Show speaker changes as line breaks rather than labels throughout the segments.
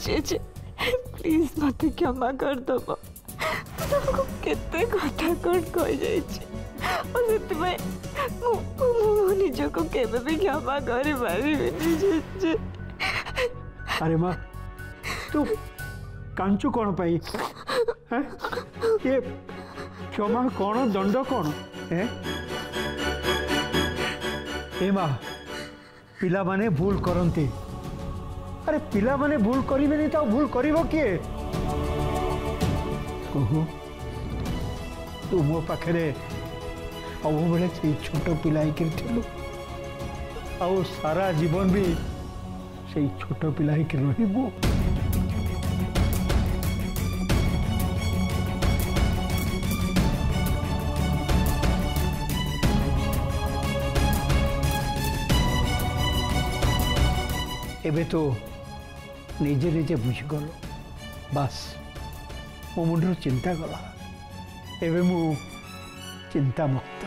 जे please मत क्षमा कर दब तुमको केते कथा कौन कही निज को केवे भी क्षमा कर पारि।
अरे माँ तू कांचु कौन पाई ये क्षमा कौन दंड कौन ए माँ पिला माने भूल करते। अरे पिला माने भूल करें तो भूल कर किए कहू तू मो पाखे अब बेले से छोट पिला आ सारा जीवन भी से छोट पिला रही। एबे तो निजे निजे बुझीगल बास मो मुंडर चिंता गला एबे मु चिंता मुक्त।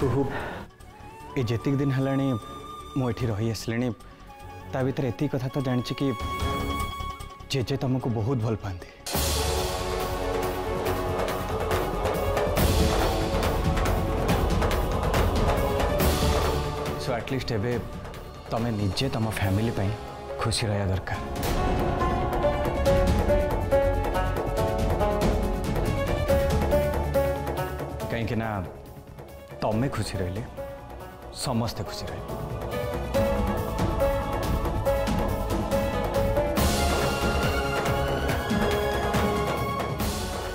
कहू ये जेतिक दिन हलाणी मुझे रही आसली ता भीतर एति कथा तो जानी कि जेजे तुमको बहुत भल पाती। सो एटलिस्ट एबे तमें निजे तुम फैमिली पे खुशी रहा दरकार। कहीं ना तमें खुशी रहिले समस्ते खुशी रहे।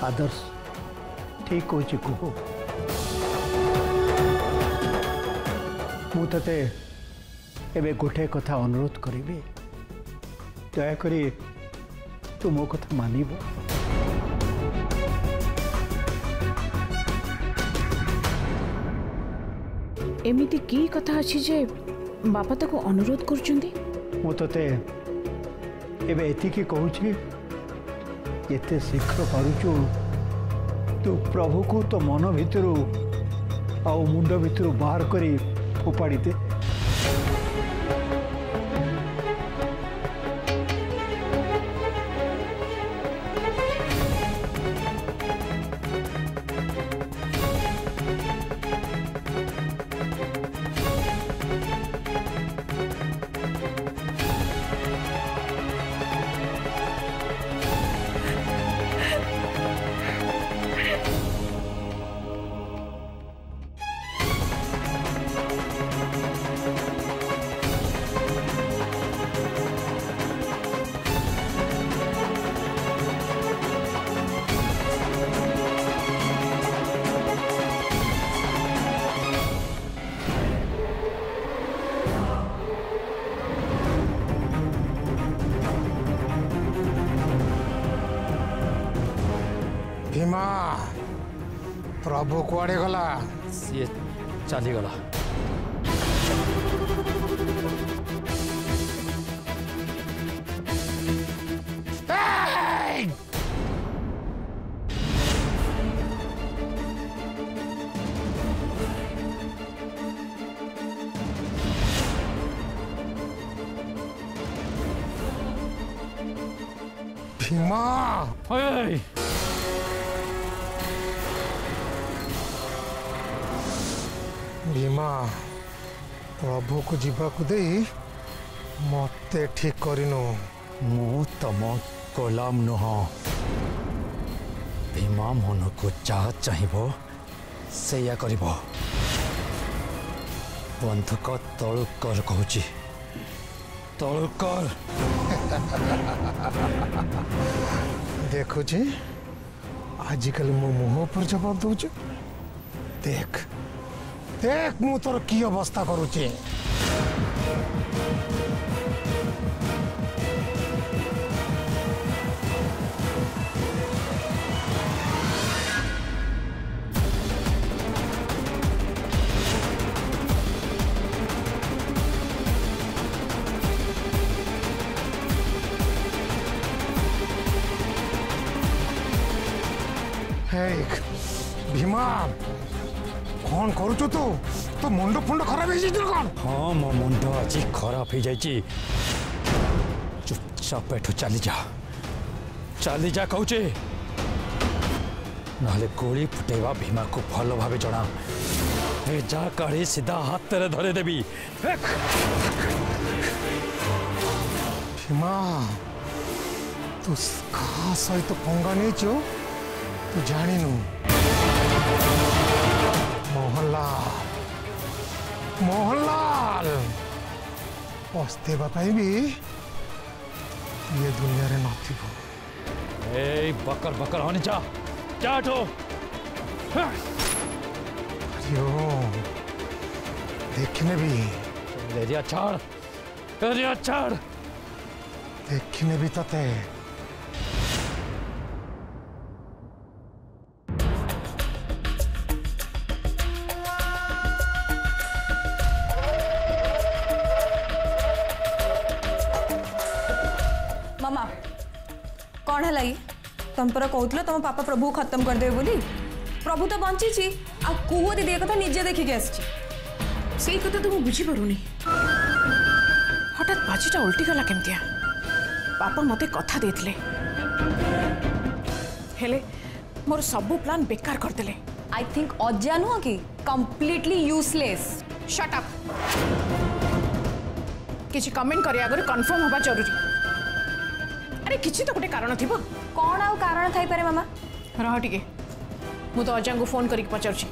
आदर्श ठीक कह कहू मु ते एबे गोटे कथा अनुरोध करी दयाकोरी तू मो कथा मानिब।
एमिति की कथा अच्छी जे बापा ताको अनुरोध करछुंदी।
मु ते एबे एतिकी कहूची एते शीघ्र पारुचु तू प्रभु को तो मन भितरु आ मुंड भितरु बाहर करी फोपाड़ी दे।
भीमा प्रभु कुआड़े गला
सी चली गला।
भीमा भीमा प्रभु को जीवाकू दे मते ठीक करिनु।
मु तम गोलाम नुह। भीमा मन को जहाँ चाहिए से करिबो। बंधुक तलु कर कहूची तलु कर।
देखुची आजिकल मो मुह पर जवाब दूच। देख देख मु तोर की अवस्था करुची। भीमा कौन करूचु तू तो मुंड फुंड खराब हो कौन?
हाँ मो मुंड आज खराब हो जाइए। चुपचाप एठू चली जा कहूचे ना गोली फुटेवा भीमा को भल भाव जना। ए जा काढ़ी सीधा हाथ तेरे धरे देवी।
भीमा तू कहा सहित पंगा नहीं तू जानिनु। मोहनलाल पस्तेवा भी ये दुनिया रे नथिबो।
ए बकर बकर होने जा तो
देखने भी
एरिया छाड़
देखने भी तते
मामा कौन है लगी तुम पर कहते तुम पापा प्रभु खत्म करदे बोली। प्रभु तो बंची आ कुह दीदी कथा निजे देखिक आसी
कथा तो मुझे बुझीपारूनी हठात बाजीटा उल्टी गला केमतिया। बापा मते कथा देथिले हेले मोर सबु प्लान बेकार करदेले।
आई थिंक अजा नुह कि कंप्लीटली यूजलेस।
शट अप किछि कमेंट करे आगर कंफर्म होबा जरूरी। अरे किछि तो गोटे कारण थिबो।
कौन आउ कारण थाई पारे मामा?
रह टिके मु तो अजा को फोन करिक पचारछि।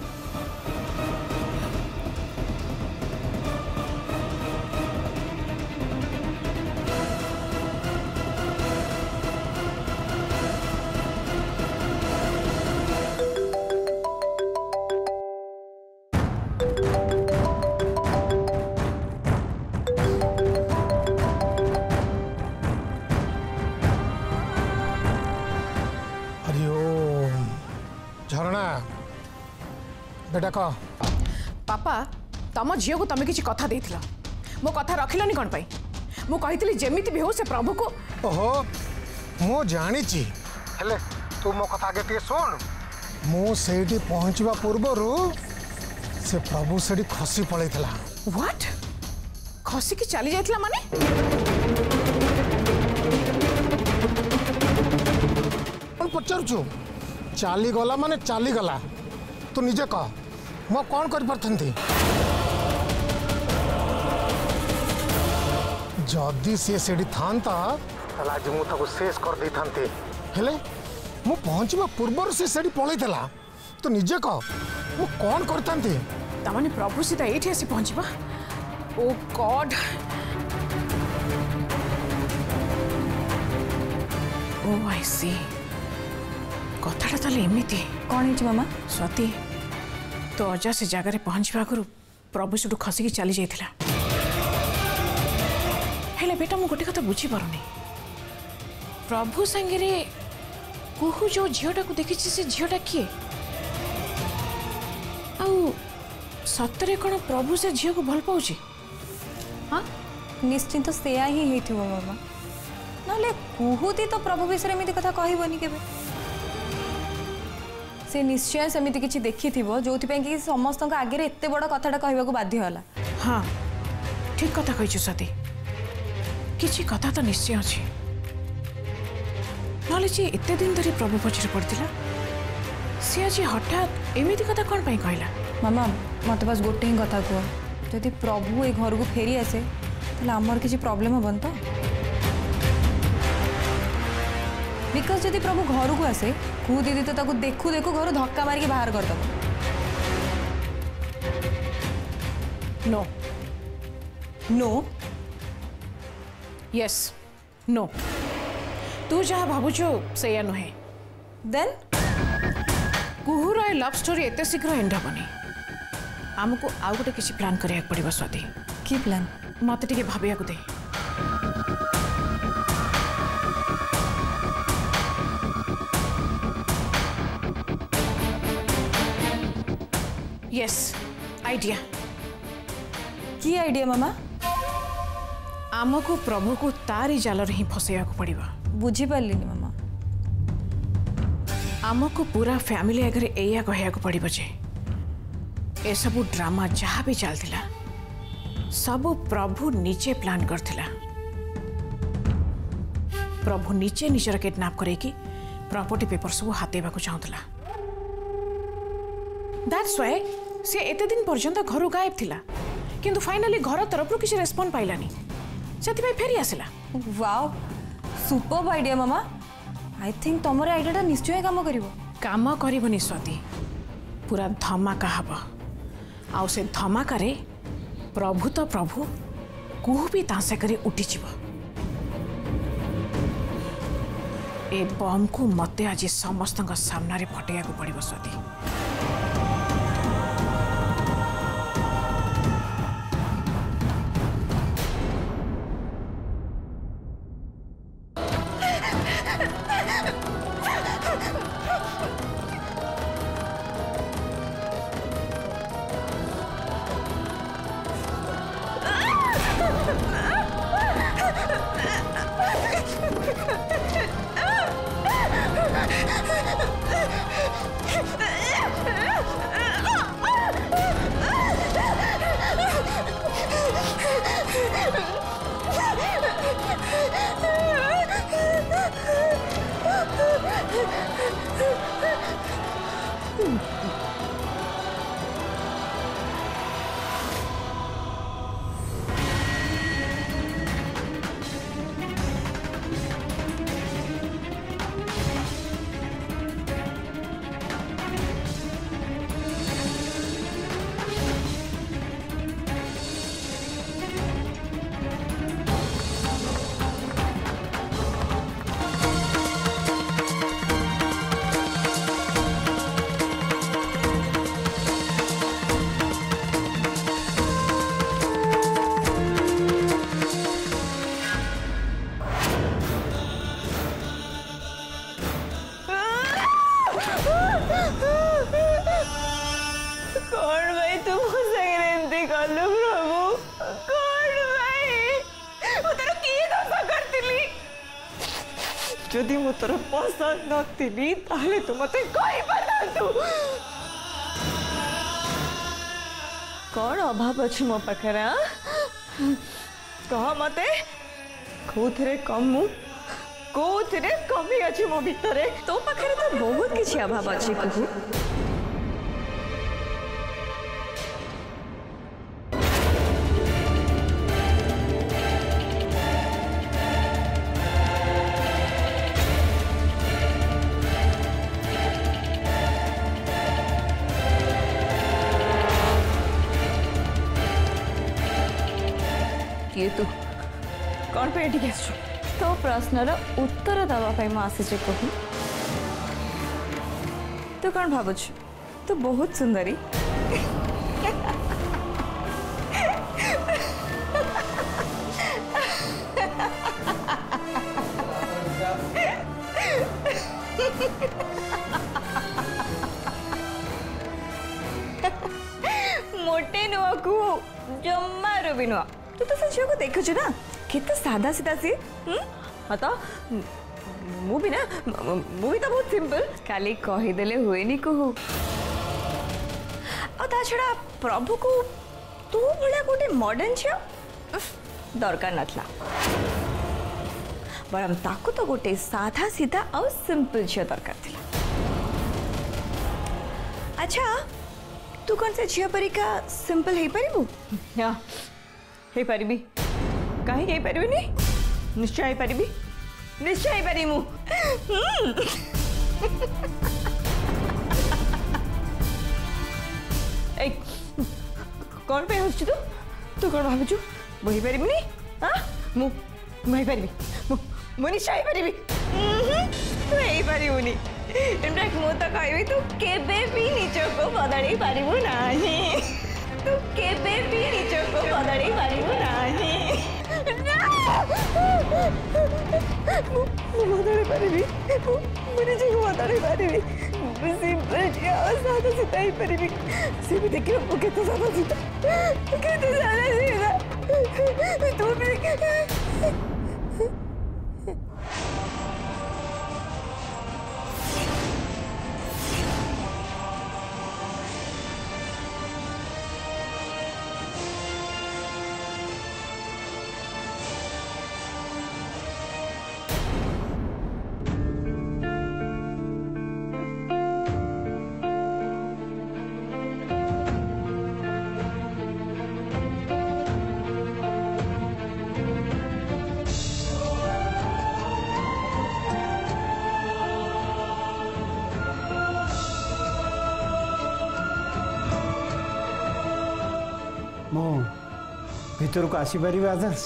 झरणा बेटा कह।
पापा तम झील को तुम किसी कथा देथिला मो कथा रखिलनी कौन पाई? मु कहितली जेमिति भी हो से प्रभु को।
ओहो मु जानी हेले तू मो कथा आगे टे सुन। मु सेठी पहुंचवा पूर्वरु से प्रभु सेठी खसी पळैतला।
व्हाट? खसी की चली जाइतला माने?
पचारुछु चाली गला माने चाली गला। तू निजे कह मो कौन कर परथंती? जदि से सेठी थांता तला आज मु ताको शेष कर दै थांते। हेले मु पहुंचबा पूर्वर से सेठी पळैतला। तू निजे कह मु कौन करथंती?
तमाने प्रभु सीधा एठी आसी पहुंचबा। ओ गॉड। ओ आई सी कथाटा ताले एमिति।
कौन है मामा?
स्वाति तो अजा से जगह पहुंचवा आगु प्रभु सेठू खसिकी चली जाइथिला। हेले बेटा मु गोटे कथा बुझी पारुनी। प्रभु संगे कुहू जो झीटा को देखी से झीटा किए? आउ सतरे कौन प्रभु से झील को भल पाउची?
हाँ निश्चिंत सेया ही हेथिबो मामा। नले कुहुती तो प्रभु विषय एमिति कथा कहबनी केबे। से निश्चय सेमिति किछि देखिथिबो जोथि कि समस्त आगे एते बड़ कथाटा कहबाकू बाध्य होला।
हाँ ठीक कथा कहिछु सती। किछि कथा तो निश्चय अछि। नले जे एते दिन धरि प्रभु पछरे पड़तिला से आज हठात एमिति कथा कोन पई कहला?
मामा मत बस गोटे ही कथा कह जदि प्रभु ए घर को फेरी आसे ताले हमर किछि प्रॉब्लम होबन तो? बिकॉज जदि प्रभु घर को आसे कु दीदी तो ताकू देखू देखू घर धक्का मारिक बाहर कर दब।
नो
नो
यस नो तू जहाँ भावुचु से नुहे।
देन
कुहुर ए लव स्टोरी एते शीघ्र एंड हेबनी। आमको आउ गोटे किसी प्लान करिया पड़िबो स्वाति।
की प्लान?
मत टिके भाबिया को दे। Yes idea.
की आइडिया मामा?
आमको प्रभु को तारी जाल रे ही फसैया को पड़िबा।
बुझी पारलिनी मामा।
आमको पूरा फैमिली आगे एया कहया को पड़िबो जे ए सबू ड्रामा जहाँ भी चलता सबू प्रभु निजे प्लान करथिला। प्रभु निजे निजर किडनैप करैकी प्रॉपर्टी पेपर सब हातेबा को चाहूला। दैट्स व्हाई से एते दिन पर्यंत घर गायब थिला किंतु फाइनली घर तरफ किसी रेस्पॉन्ड पाइलानी से फेरी आसला।
वाओ सुपर आइडिया मामा। आई थिंक तुमर आइडिया निश्चय काम
करबनी स्वाति पूरा धमाका हब आउ से धमाकारे प्रभु तो प्रभु कुहू भी तासे करे उठी ए बम को मते आज समस्त सामने फटेया को पड़ो स्वाति।
जदि मु तोर पसंद नथिली ताहले तू मते कहि बतातु कौन अभाव अछि मो पाखरा कह मते कोथरे कम कोथरे कमी अछि मो भितरे तो पाखरे तो बहुत किछि अभाव अछि कहू तू कौन पे एठी आसु तो प्रश्नर उत्तर दवा पाई मु आसी कहू तू कौन भावुछ तू बहुत सुंदरी मोटे नुआ को जम्मार भी नुआ तू तो से झील को देखु ना कितना सादा सीधा सी हाँ तो मु भी तो बहुत सिंपल खाली कहीदेले हुए नहीं कहू आ छड़ा प्रभु को तू भाया गोटे मॉडर्न झील दरकार नाथला बरम ताकू तो गोटे साधा सीधा और सिंपल झील दरकार थिला। अच्छा तू कौन से झील परिका सिंपल है परिबू हे परिबी कहीं हे परिबी नहीं निश्चय हे परिबी निश्चय हे परिमु ए कौन पे हंसछु तू कौन भाबुछु बही परिबी नहीं हां मु हे परिबी मु निश्चय हे परिबी तू हे परिबुनी इनफैक्ट मु तो कहबी तू केबे भी निजो को बदली परिबु नाही तू केबे भी निजो को बदली परिबु नाही मु बदली परिबी मु निजो को बदली परिबी सिंपल जिया सादा सीधा ही परिबी से भी देखियो मु केते सादा सीधा तू भी
मो भीतर को आसीपारि आदर्श?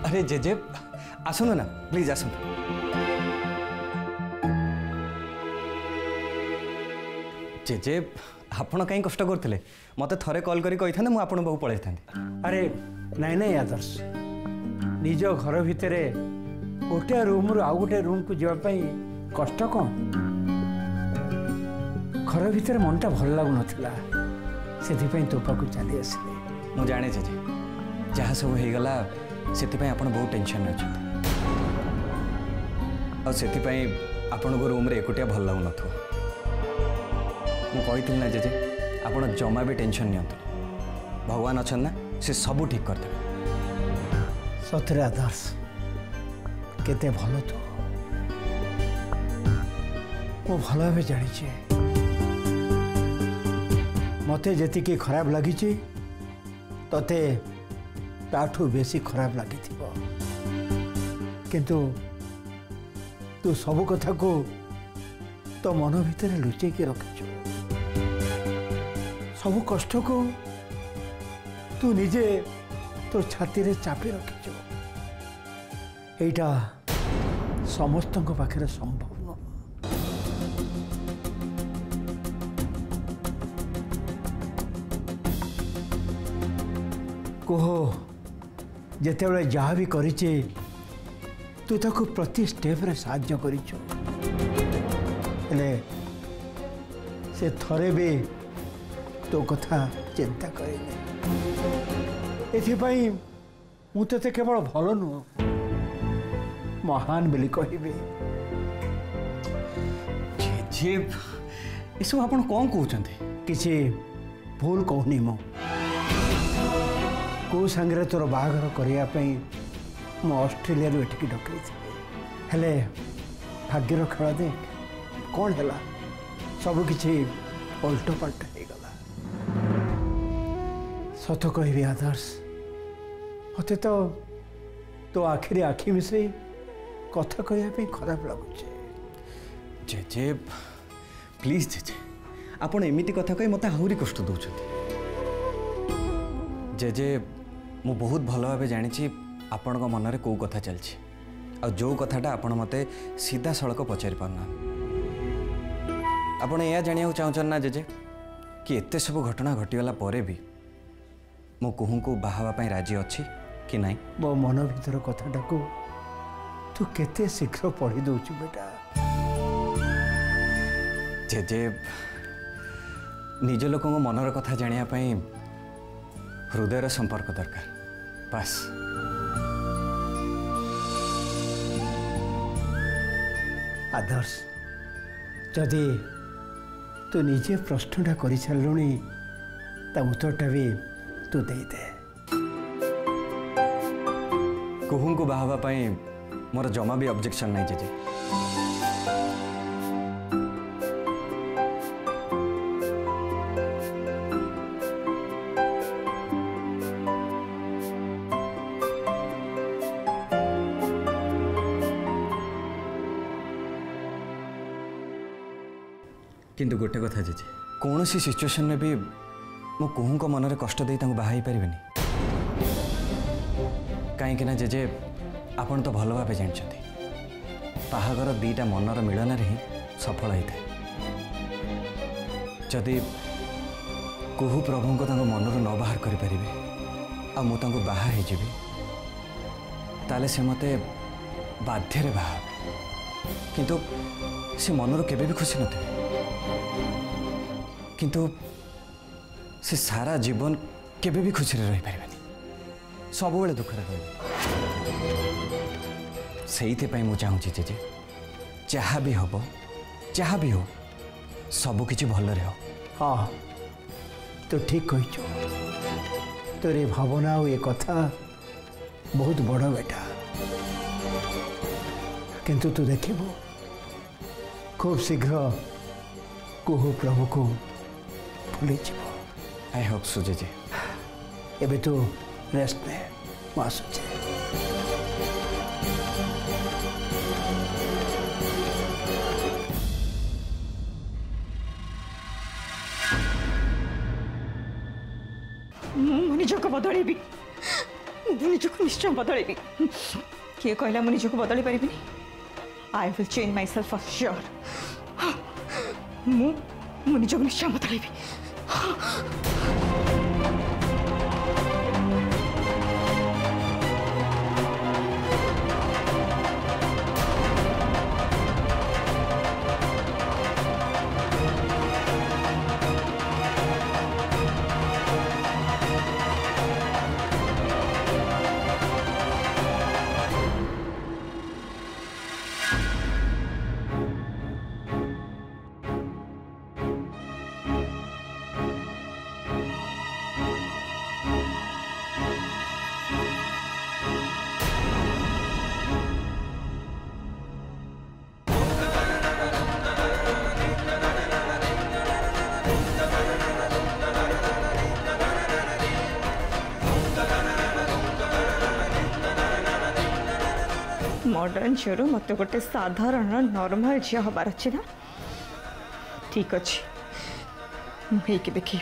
अरे जेजे आसनु ना प्लीज आसनु। जेजे आपण कहीं कष्ट करते मत थे कल करी कही था मुझे आपण पाक पलि था।
अरे नाई नाई आदर्श निज घर भितर गोटे रूम रु आउ गोटे रूम को जावाई कष्ट कौन? घर भितर मनटा भल लगुन से तो पाक चली आसिले।
मु जाने जेजे जहाँ सब हो गला से बहुत टेंशन अच्छे आपण को रूम रे एकुटिया भल लगुन मुझे ना जेजे आपण जमा भी टेंशन नि भगवान अच्छा ना से सब ठीक करते।
सतरे आदर्श केते भल तू मु भल भाव जानी मते जेतिकी खराब लगी तते ताठू बेसी खराब लगी किंतु तू सब कथा को तो मन भितर लुचे के रखिଛୁ सब कष्ट को तू निजे तो छाती रे चापी रखिଛୁ एटा समस्त पाखे संभव न। कह जिते जहाँ भी करिचे तू ताको प्रति स्टेप रे साहाय्य करिଛୁ से थरे भी तो कथा चिंता करेनि एथिपाई मु ते केवल भल नुह महान बोली कहबी।
ये सब आपण कौन कहते?
किसी भूल कहनी मो को सांगरे तोर बाहागर करने मु ऑस्ट्रेलिया एठिकी डकई हेले भाग्यर खेल देख कौन है सब किसी उल्ट पल्ट हो गला। सत कहबी आदर्श मत तो आखिरी आखि मिसई कथा कहवाई खराब लगुच।
जेजे प्लीज जेजे आपण एमिति कथा कही मत आहरी कष्ट दौरान। जेजे मु बहुत भल भाव जानी आपण मनरे कौ कथा चलछि आ जो कथाटा आपण मते सीधा सड़क पचारि पारना। आपण या जानिया चाहूछन ना जेजे कि एते सब घटना घटीगला परे भी मो कुहू को बाहावा पई राजी अछि कि नहीं?
मो मन भीतर कथाटा को तू केते शीघ्र पढ़ी दउछु बेटा।
जेजे निज लोक मनर कथा जानिया पई हृदयर संपर्क दरकार बस।
आदर्श जदि तू निजे प्रश्नटा कर सारूनी ता उत्तरटा भी तू दे दे।
कुहू को बाहवा पाई मोर जमा भी ऑब्जेक्शन नहीं जेजे। किंतु गोटे कथा जेजे कौन सी सिचुएशन में भी मो कुहू को मनरे कष्ट दे बाहा पारिबेनी कहीं जेजे आपण तो भल भाव जानते बाहागर दीटा मनर मिलन ही सफल होता है। जदि कुहू प्रभु को मनर न बाहर करें आ मु बाहा ताले से मते बाध्य बाहा किंतु से मनर केबे भी खुशी नथे किंतु से सारा जीवन केबे भी खुशी रही पारिबेनी सब बेले दुख रही। से मु चाहूँगी जे जहाँ भी हम जहाँ भी हो सब किसी भल हो।
हाँ तो ठीक कह तोरे भावना ये कथा बहुत बड़ बेटा किंतु तू देखिबू खूब शीघ्र कुहू प्रभु को भूली जीव।
I hope so JJ.
एबे तू रेस्ट ने आसुचे।
निजक बदलैबी निजक निश्चय बदलैबी किए कहला मुझे निजक बदल पारि I will change my self for sure मु निजक निश्चय बदलैबी मॉडर्न झील मत गोटे साधारण नॉर्मल झी हबार अच्छे ना ठीक अच्छे मुझे देखी